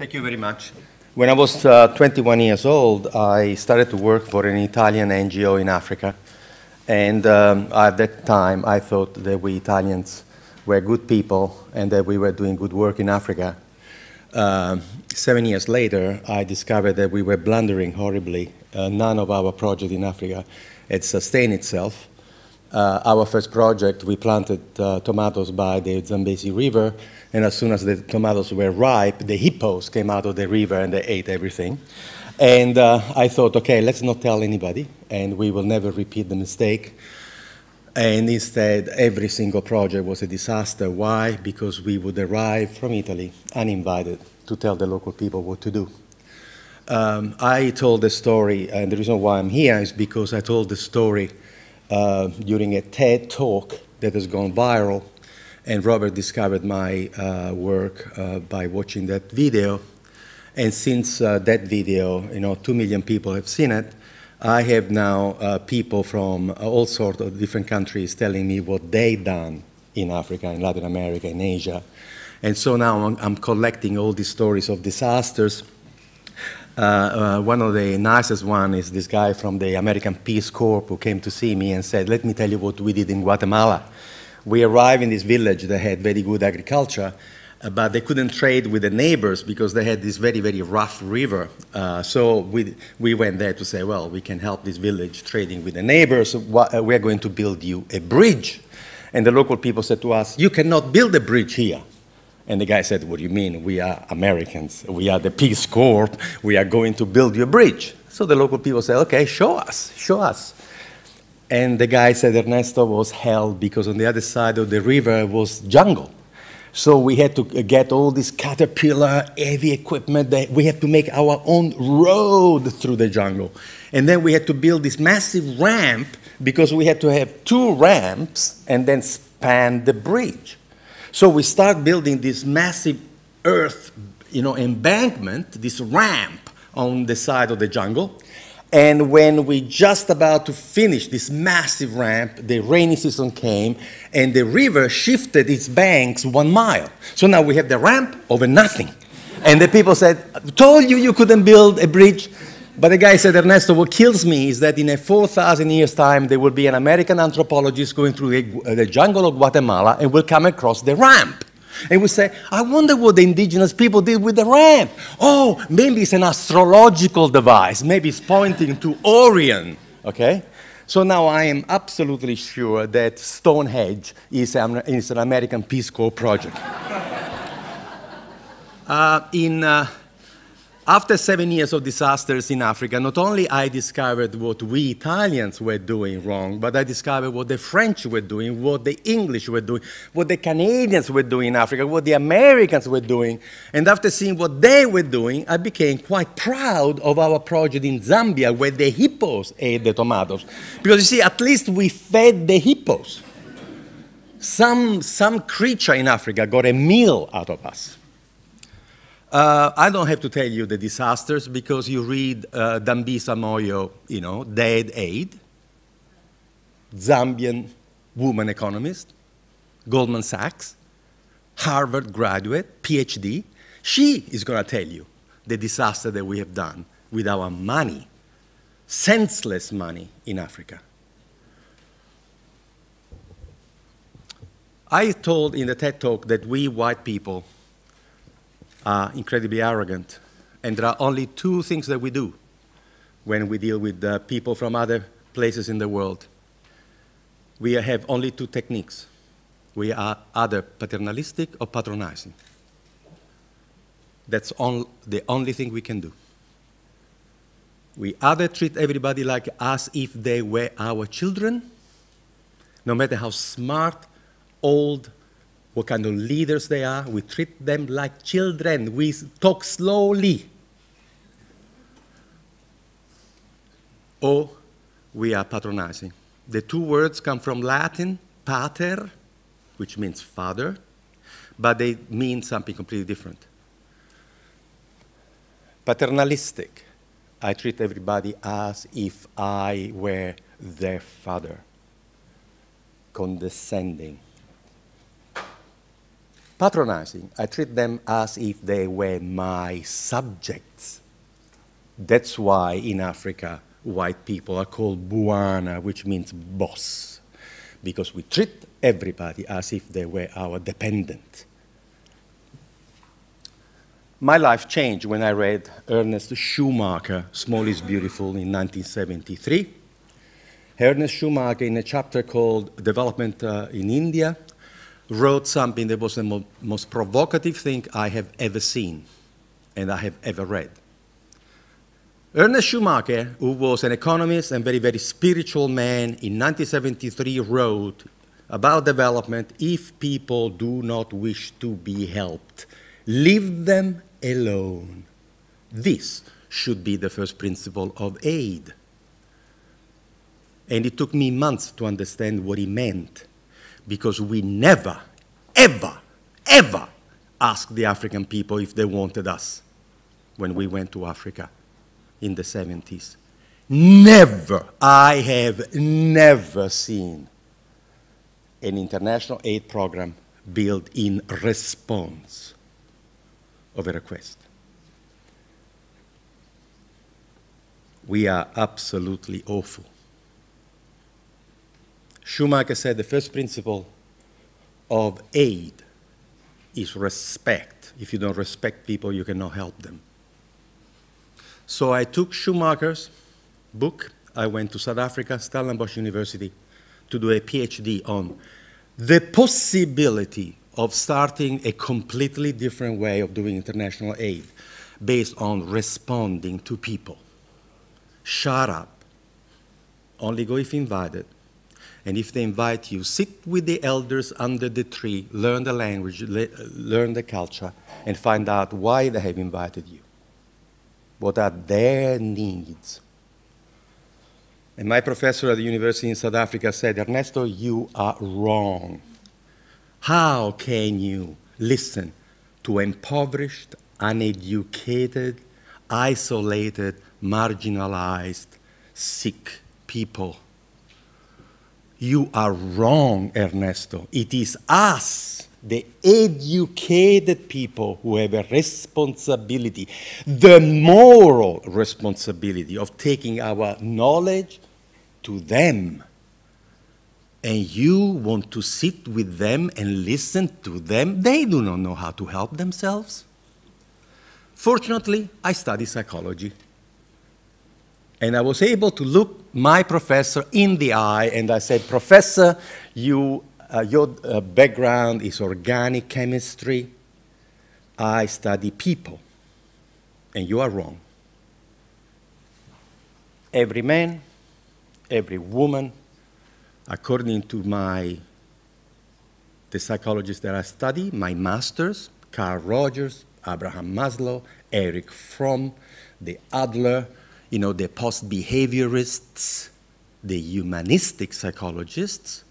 Thank you very much. When I was 21 years old, I started to work for an Italian NGO in Africa. And at that time, I thought that we Italians were good people and that we were doing good work in Africa. 7 years later, I discovered that we were blundering horribly. None of our projects in Africa had sustained itself. Our first project, we planted tomatoes by the Zambezi River, and as soon as the tomatoes were ripe, the hippos came out of the river and they ate everything. And I thought, okay, let's not tell anybody, and we will never repeat the mistake. And instead, every single project was a disaster. Why? Because we would arrive from Italy uninvited to tell the local people what to do. I told the story, and the reason why I'm here is because I told the story during a TED talk that has gone viral, and Robert discovered my work by watching that video. And since that video, 2 million people have seen it, I have now people from all sorts of different countries telling me what they've done in Africa, in Latin America, in Asia. And so now I'm collecting all these stories of disasters. One of the nicest one is this guy from the American Peace Corps who came to see me and said, let me tell you what we did in Guatemala. We arrived in this village that had very good agriculture, but they couldn't trade with the neighbors because they had this very, very rough river. So we went there to say, well, we can help this village trading with the neighbors. We're going to build you a bridge. And the local people said to us, you cannot build a bridge here. And the guy said, what do you mean? We are Americans. We are the Peace Corps. We are going to build you a bridge. So the local people said, okay, show us, show us. And the guy said Ernesto was hell because on the other side of the river was jungle. So we had to get all this caterpillar, heavy equipment. We had to make our own road through the jungle. And then we had to build this massive ramp because we had to have 2 ramps and then span the bridge. So we start building this massive earth, embankment, this ramp on the side of the jungle. And when we just about to finish this massive ramp, the rainy season came, and the river shifted its banks 1 mile. So now we have the ramp over nothing. And the people said, told you you couldn't build a bridge. But the guy said, Ernesto, what kills me is that in a 4,000 years' time, there will be an American anthropologist going through the jungle of Guatemala and will come across the ramp. And we say, I wonder what the indigenous people did with the ramp. Oh, maybe it's an astrological device. Maybe it's pointing to Orion, okay? So now I am absolutely sure that Stonehenge is an American Peace Corps project. After 7 years of disasters in Africa, not only I discovered what we Italians were doing wrong, but I discovered what the French were doing, what the English were doing, what the Canadians were doing in Africa, what the Americans were doing. And after seeing what they were doing, I became quite proud of our project in Zambia, where the hippos ate the tomatoes. Because you see, at least we fed the hippos. Some creature in Africa got a meal out of us. I don't have to tell you the disasters because you read Dambisa Moyo, Dead Aid, Zambian woman economist, Goldman Sachs, Harvard graduate, PhD. She is going to tell you the disaster that we have done with our money, senseless money in Africa. I told in the TED Talk that we white people are incredibly arrogant, and there are only 2 things that we do when we deal with people from other places in the world. We have only 2 techniques. We are either paternalistic or patronizing. That's the only thing we can do. We either treat everybody like as if they were our children, no matter how smart, old, what kind of leaders they are. We treat them like children. We talk slowly. Or we are patronizing. The 2 words come from Latin, pater, which means father, but they mean something completely different. Paternalistic. I treat everybody as if I were their father. Condescending. patronizing. I treat them as if they were my subjects. That's why in Africa, white people are called Bwana, which means boss, because we treat everybody as if they were our dependent. My life changed when I read Ernest Schumacher, Small is Beautiful, in 1973. Ernest Schumacher, in a chapter called Development in India, wrote something that was the most provocative thing I have ever seen and I have ever read. Ernest Schumacher, who was an economist and very, very spiritual man, in 1973 wrote about development: if people do not wish to be helped, leave them alone. This should be the first principle of aid. And it took me months to understand what he meant, because we never, ever, ever asked the African people if they wanted us when we went to Africa in the 70s. Never, I have never seen an international aid program built in response of a request. We are absolutely awful. Schumacher said the first principle of aid is respect. If you don't respect people, you cannot help them. So I took Schumacher's book. I went to South Africa, Stellenbosch University, to do a PhD on the possibility of starting a completely different way of doing international aid based on responding to people. Shut up. Only go if invited. And if they invite you, sit with the elders under the tree, learn the language, learn the culture, and find out why they have invited you. What are their needs? And my professor at the university in South Africa said, Ernesto, you are wrong. How can you listen to impoverished, uneducated, isolated, marginalized, sick people? You are wrong, Ernesto. It is us, the educated people, who have a responsibility, the moral responsibility of taking our knowledge to them. And you want to sit with them and listen to them? They do not know how to help themselves. Fortunately, I studied psychology. And I was able to look my professor in the eye, and I said, Professor, your background is organic chemistry. I study people, and you are wrong. Every man, every woman, according to the psychologists that I study, my masters, Carl Rogers, Abraham Maslow, Erich Fromm, the Adler, you know, the post-behaviorists, the humanistic psychologists.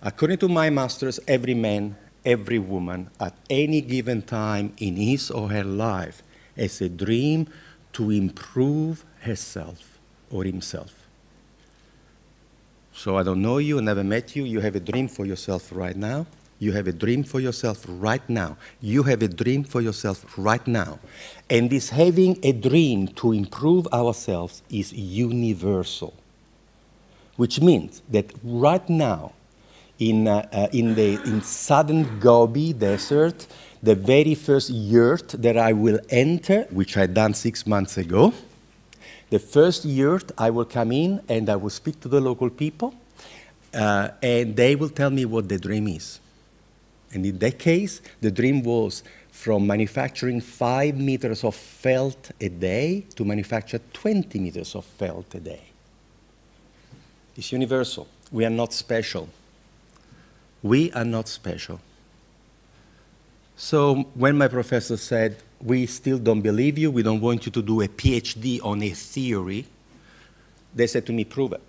According to my masters, every man, every woman, at any given time in his or her life, has a dream to improve herself or himself. So I don't know you, never met you. You have a dream for yourself right now. You have a dream for yourself right now. You have a dream for yourself right now. And this having a dream to improve ourselves is universal, which means that right now, in southern Gobi Desert, the very first yurt that I will enter, which I done 6 months ago, the first yurt I will come in and I will speak to the local people, and they will tell me what the dream is. And in that case, the dream was from manufacturing 5 meters of felt a day to manufacture 20 meters of felt a day. It's universal. We are not special. We are not special. So when my professor said, we still don't believe you, we don't want you to do a PhD on a theory, they said to me, prove it.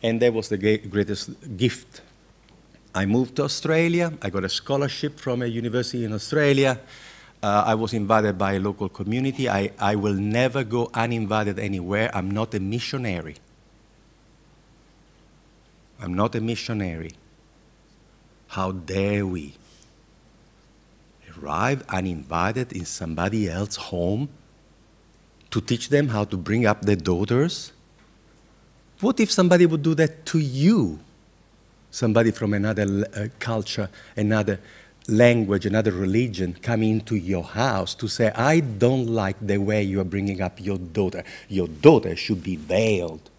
And that was the greatest gift. I moved to Australia. I got a scholarship from a university in Australia. I was invited by a local community. I will never go uninvited anywhere. I'm not a missionary. I'm not a missionary. How dare we? arrive uninvited in somebody else's home to teach them how to bring up their daughters? What if somebody would do that to you? Somebody from another culture, another language, another religion come into your house to say, I don't like the way you are bringing up your daughter. Your daughter should be veiled.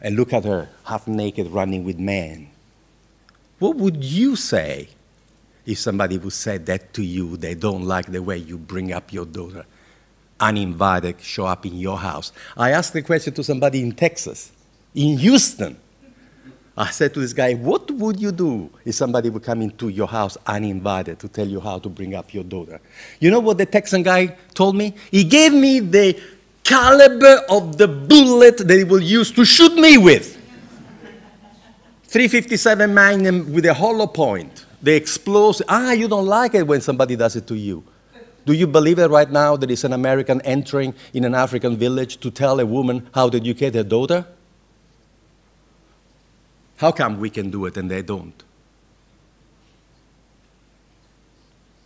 And look at her, half naked, running with men. What would you say if somebody would say that to you? They don't like the way you bring up your daughter. Uninvited, show up in your house. I asked the question to somebody in Texas, in Houston. I said to this guy, what would you do if somebody would come into your house uninvited to tell you how to bring up your daughter? You know what the Texan guy told me? He gave me the caliber of the bullet that he will use to shoot me with. 357 Magnum with a hollow point. The explosive. You don't like it when somebody does it to you. Do you believe that right now there is an American entering in an African village to tell a woman how to educate her daughter? How come we can do it and they don't?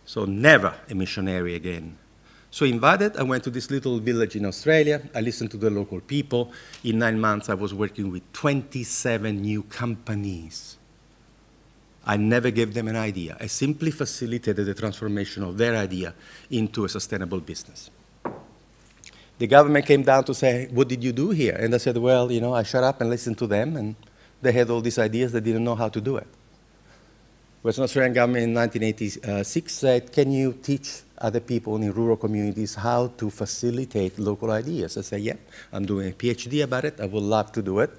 So never a missionary again. So invited, I went to this little village in Australia. I listened to the local people. In 9 months, I was working with 27 new companies. I never gave them an idea. I simply facilitated the transformation of their idea into a sustainable business. The government came down to say, what did you do here? And I said, well, you know, I shut up and listened to them, and they had all these ideas. They didn't know how to do it. Western Australian government in 1986 said, can you teach other people in rural communities how to facilitate local ideas? I said, yeah, I'm doing a PhD about it. I would love to do it.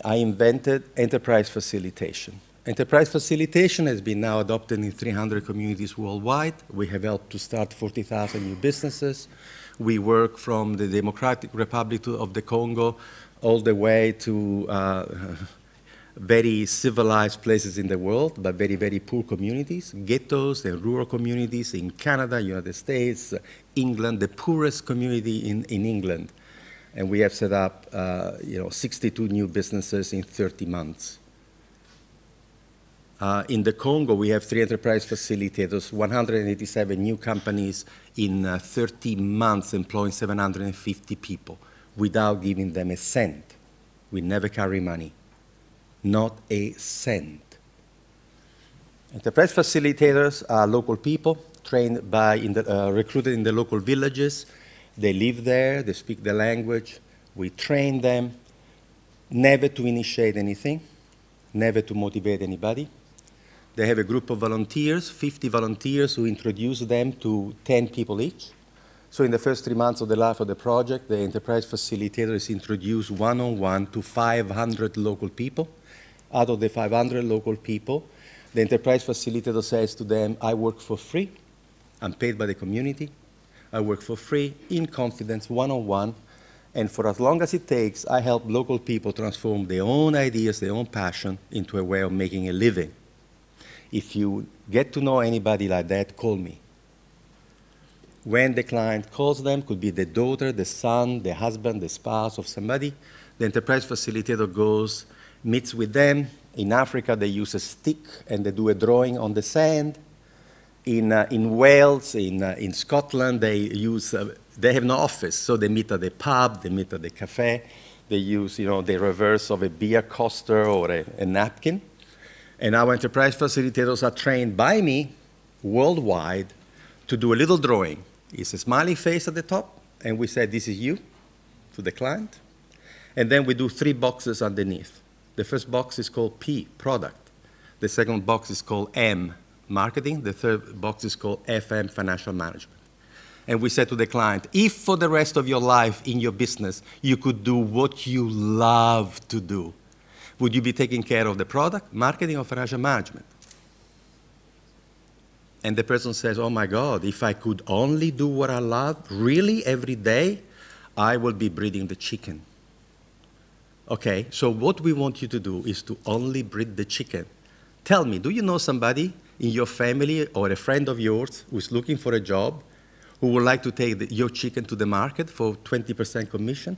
I invented enterprise facilitation. Enterprise facilitation has been now adopted in 300 communities worldwide. We have helped to start 40,000 new businesses. We work from the Democratic Republic of the Congo all the way to very civilized places in the world, but very, very poor communities, ghettos and rural communities in Canada, United States, England, the poorest community in England. And we have set up 62 new businesses in 30 months. In the Congo, we have 3 enterprise facilitators, 187 new companies in 30 months, employing 750 people without giving them a cent. We never carry money, not a cent. Enterprise facilitators are local people trained by, recruited in the local villages. They live there, they speak the language. We train them never to initiate anything, never to motivate anybody. They have a group of volunteers, 50 volunteers, who introduce them to 10 people each. So in the first 3 months of the life of the project, the enterprise facilitator is introduced one-on-one to 500 local people. Out of the 500 local people, the enterprise facilitator says to them, I work for free. I'm paid by the community. I work for free, in confidence, one-on-one. And for as long as it takes, I help local people transform their own ideas, their own passion, into a way of making a living. If you get to know anybody like that, call me. When the client calls them, could be the daughter, the son, the husband, the spouse of somebody, the enterprise facilitator goes, meets with them. In Africa, they use a stick and they do a drawing on the sand. In Wales, in Scotland, they have no office, so they meet at the pub, they meet at the cafe. They use, the reverse of a beer coaster or a napkin. And our enterprise facilitators are trained by me worldwide to do a little drawing. It's a smiley face at the top, and we say, this is you, to the client. And then we do 3 boxes underneath. The first box is called P, product. The second box is called M, marketing. The third box is called FM, financial management. And we said to the client, if for the rest of your life in your business you could do what you love to do, would you be taking care of the product, marketing, or financial management? And the person says, oh my God, if I could only do what I love, really, every day, I will be breeding the chicken. Okay, so what we want you to do is to only breed the chicken. Tell me, do you know somebody in your family or a friend of yours who is looking for a job who would like to take your chicken to the market for 20% commission?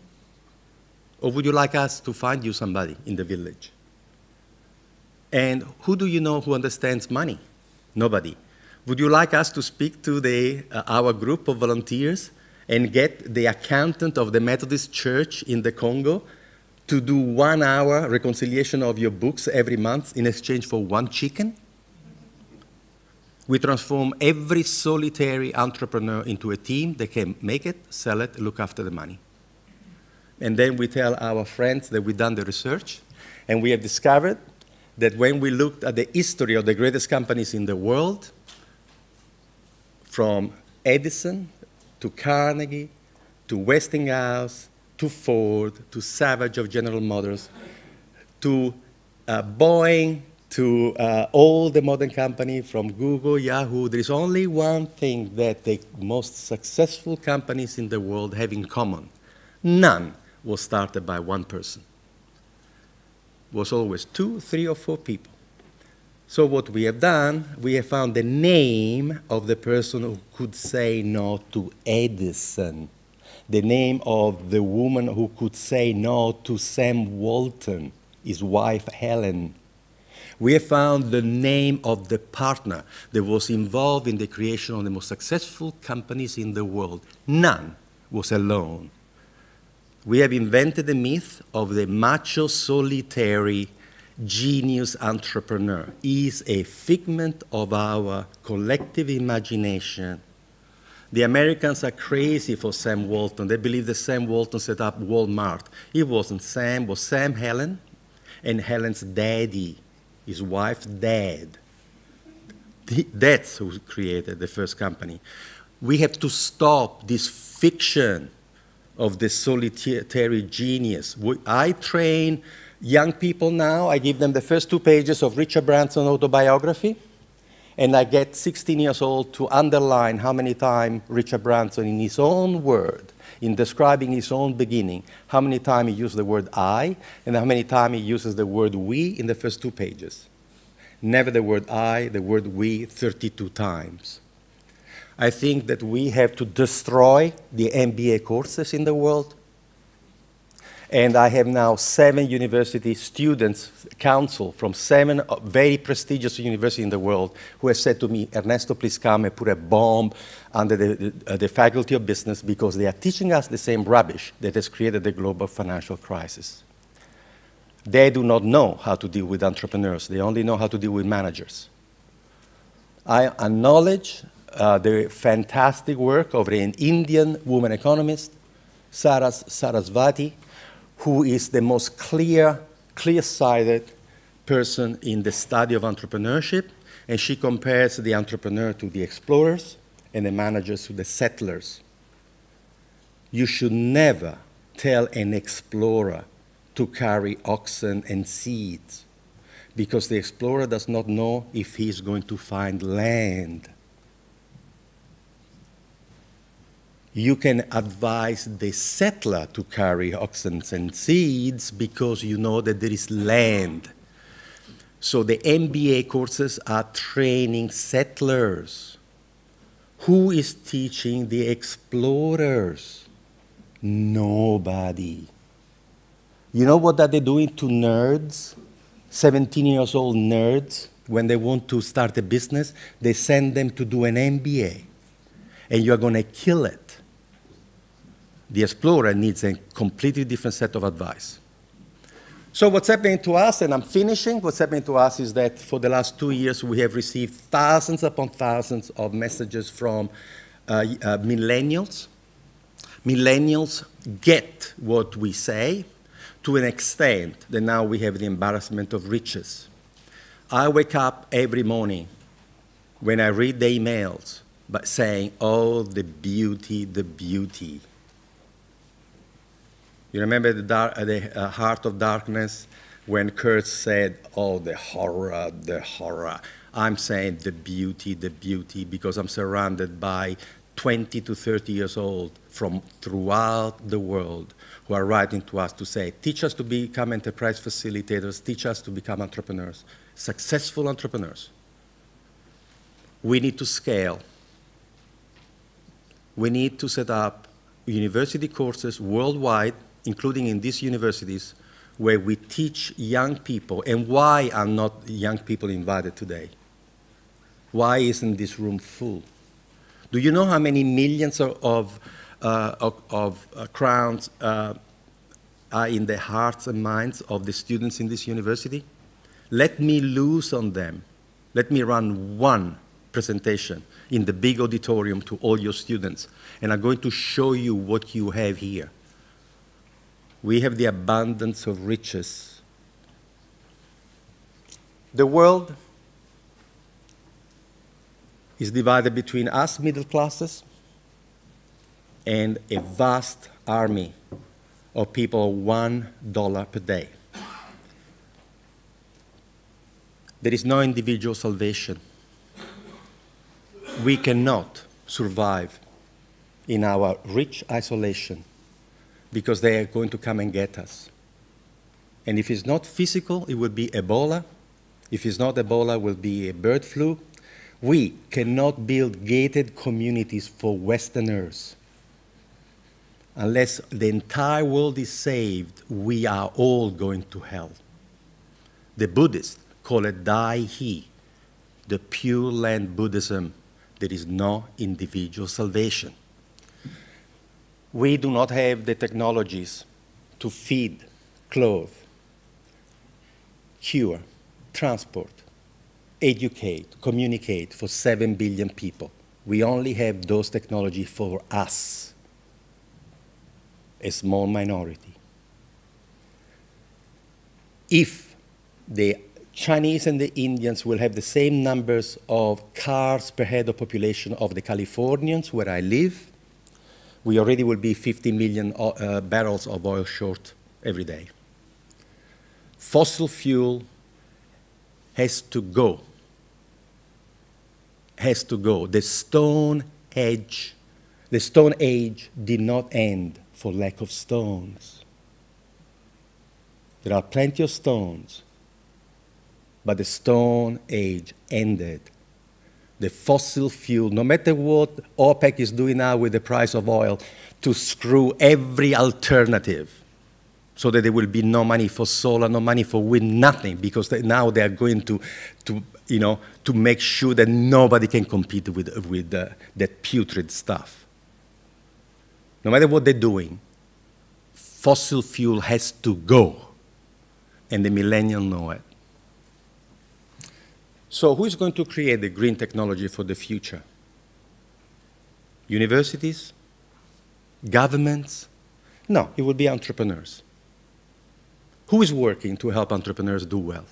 Or would you like us to find you somebody in the village? And who do you know who understands money? Nobody. Would you like us to speak to our group of volunteers and get the accountant of the Methodist Church in the Congo to do 1 hour reconciliation of your books every month in exchange for 1 chicken? We transform every solitary entrepreneur into a team that can make it, sell it, look after the money. And then we tell our friends that we've done the research, and we have discovered that when we looked at the history of the greatest companies in the world, from Edison to Carnegie to Westinghouse to Ford to Savage of General Motors to Boeing to all the modern companies from Google, Yahoo, there is only one thing that the most successful companies in the world have in common. None was started by one person. It was always 2, 3, or 4 people. So what we have done, we have found the name of the person who could say no to Edison, the name of the woman who could say no to Sam Walton, his wife Helen. We have found the name of the partner that was involved in the creation of the most successful companies in the world. None was alone. We have invented the myth of the macho, solitary, genius entrepreneur. He is a figment of our collective imagination. The Americans are crazy for Sam Walton. They believe that Sam Walton set up Walmart. It wasn't Sam, it was Sam Helen and Helen's daddy, his wife's dad. That's who created the first company. We have to stop this fiction of the solitary genius. I train young people now. I give them the first 2 pages of Richard Branson's autobiography, and I get 16 years old to underline how many times Richard Branson, in his own word, in describing his own beginning, how many times he used the word I, and how many times he uses the word we in the first 2 pages. Never the word I, the word we, 32 times. I think that we have to destroy the MBA courses in the world. And I have now 7 university students, council from 7 very prestigious universities in the world who have said to me, Ernesto, please come and put a bomb under the Faculty of Business because they are teaching us the same rubbish that has created the global financial crisis. They do not know how to deal with entrepreneurs. They only know how to deal with managers. I acknowledge the fantastic work of an Indian woman economist, Sarasvati, who is the most clear-sighted person in the study of entrepreneurship, and she compares the entrepreneur to the explorers and the managers to the settlers. You should never tell an explorer to carry oxen and seeds, because the explorer does not know if he is going to find land. You can advise the settler to carry oxen and seeds because you know that there is land. So the MBA courses are training settlers. Who is teaching the explorers? Nobody. You know what are they doing to nerds? 17 years old nerds, when they want to start a business, they send them to do an MBA. And you're going to kill it. The explorer needs a completely different set of advice. So what's happening to us, and I'm finishing, what's happening to us is that for the last 2 years we have received thousands upon thousands of messages from millennials. Millennials get what we say to an extent that now we have the embarrassment of riches. I wake up every morning when I read the emails by saying, oh, the beauty, the beauty. You remember the Heart of Darkness when Kurt said, oh, the horror, the horror. I'm saying the beauty, because I'm surrounded by 20 to 30 years old from throughout the world who are writing to us to say, teach us to become enterprise facilitators, teach us to become entrepreneurs, successful entrepreneurs. We need to scale. We need to set up university courses worldwide, including in these universities, where we teach young people. And why are not young people invited today? Why isn't this room full? Do you know how many millions of crowns are in the hearts and minds of the students in this university? Let me loose on them. Let me run one presentation in the big auditorium to all your students, and I'm going to show you what you have here. We have the abundance of riches. The world is divided between us middle classes and a vast army of people $1 per day. There is no individual salvation. We cannot survive in our rich isolation because they are going to come and get us. And if it's not physical, it will be Ebola. If it's not Ebola, it will be a bird flu. We cannot build gated communities for Westerners. Unless the entire world is saved, we are all going to hell. The Buddhists call it Dai He, the Pure Land Buddhism. There is no individual salvation. We do not have the technologies to feed, clothe, cure, transport, educate, communicate for 7 billion people. We only have those technologies for us, a small minority. If the Chinese and the Indians will have the same numbers of cars per head of population of the Californians, where I live, we already will be 50 million barrels of oil short every day. Fossil fuel has to go. Has to go. The Stone Age did not end for lack of stones. There are plenty of stones, but the Stone Age ended. The fossil fuel, no matter what OPEC is doing now with the price of oil, to screw every alternative so that there will be no money for solar, no money for wind, nothing, because now they are going to make sure that nobody can compete with that putrid stuff. No matter what they're doing, fossil fuel has to go, and the millennials know it. So who is going to create the green technology for the future? Universities? Governments? No, it will be entrepreneurs. Who is working to help entrepreneurs do well?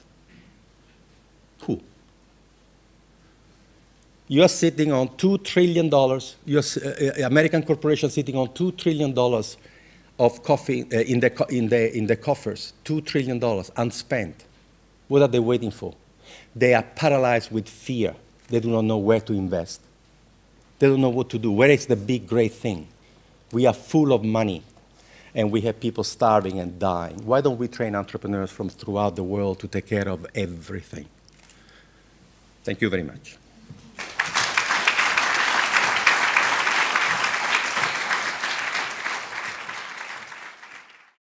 Who? You are sitting on $2 trillion, American corporations sitting on $2 trillion of coffee in the coffers, $2 trillion unspent. What are they waiting for? They are paralyzed with fear. They do not know where to invest. They don't know what to do. Where is the big, great thing? We are full of money, and we have people starving and dying. Why don't we train entrepreneurs from throughout the world to take care of everything? Thank you very much.